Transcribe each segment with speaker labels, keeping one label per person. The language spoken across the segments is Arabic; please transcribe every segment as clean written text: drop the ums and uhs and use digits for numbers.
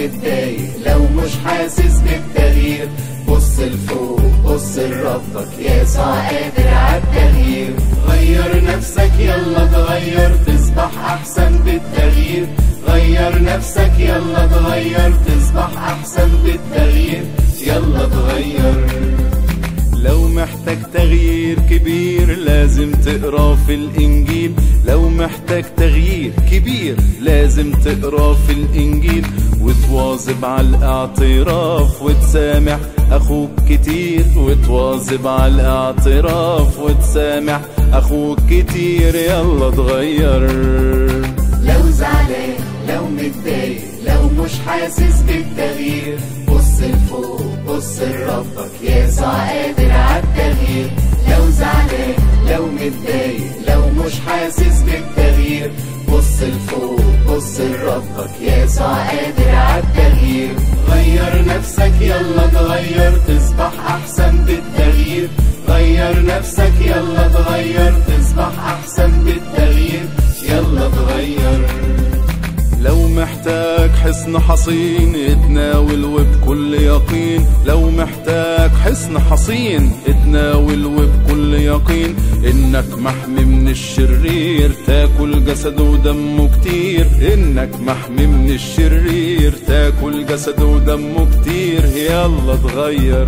Speaker 1: متضايق، لو مش حاسس بالتغيير، بص لفوق بص لربك، يسوع قادر عالتغيير. غير نفسك يلا اتغير، تصبح احسن بالتغيير. غير نفسك يلا اتغير، تصبح احسن بالتغيير. يلا اتغير.
Speaker 2: لو محتاج تغيير كبير لازم تقرا في الإنجيل. لو محتاج تغيير كبير لازم تقرا في الإنجيل، وتواظب على الاعتراف وتسامح أخوك كتير. وتواظب على الاعتراف وتسامح أخوك كتير. يلا اتغير.
Speaker 1: لو زعلان لو متضايق، لو مش حاسس بالتغيير، بص لفوق بص لربك، يسوع قادر عالتغيير. لو زعلان لو متضايق، لو مش حاسس بالتغيير، بص لفوق بص لربك، يسوع قادر عالتغيير. غير نفسك يلا اتغير، تصبح احسن بالتغيير. غير نفسك يلا اتغير، تصبح احسن بالتغيير. يلا اتغير.
Speaker 2: لو محتاج حصن حصين اتناول وبكل يقين. لو محتاج حصن حصين اتناول وبكل يقين، انك محمي من الشرير تاكل جسده ودمه كتير. انك محمي من الشرير تاكل جسده ودمه كتير. يلا اتغير.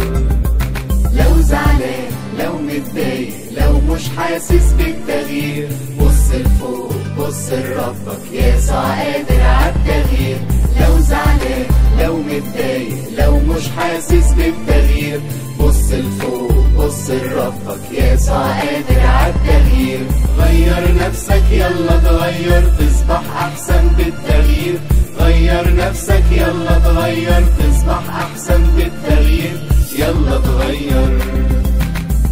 Speaker 1: لو زعلان لو متضايق، لو مش حاسس بالتغيير، بص لفوق بص لربك، يسوع قادر عالتغيير. لو زعلان لو متضايق، لو مش حاسس بالتغيير، بص لفوق بص لربك، يسوع قادر عالتغيير. غير نفسك يلا اتغير، تصبح احسن بالتغيير. غير نفسك يلا اتغير، تصبح احسن بالتغيير. يلا اتغير.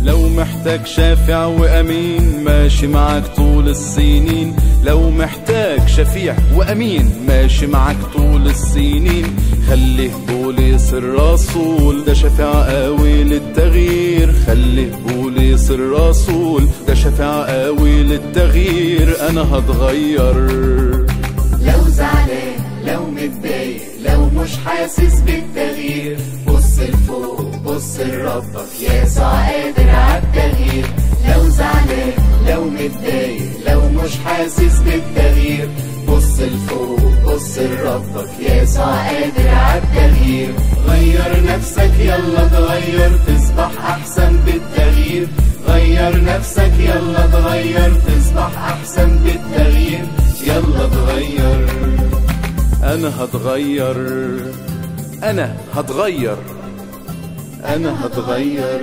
Speaker 2: لو محتاج شافع وأمين ماشي معاك طول السنين. لو محتاج شفيع وأمين ماشي معاك طول السنين، خليه بولس الرسول ده شفيع قوي للتغيير. خليه بولس الرسول ده شفيع قوي للتغيير. أنا هتغير.
Speaker 1: لو زعلان لو متضايق، لو مش حاسس بالتغيير، بص لفوق بص لربك، يسوع قادر عالتغيير. لو زعلان لو متضايق، لو مش حاسس بالتغيير، بص لفوق بص لربك، يسوع قادر عالتغيير. غير نفسك يلا اتغير، تصبح احسن بالتغيير. غير نفسك يلا اتغير، تصبح احسن بالتغيير. يلا اتغير.
Speaker 2: أنا هتغير. أنا هتغير.
Speaker 1: أنا هتغير.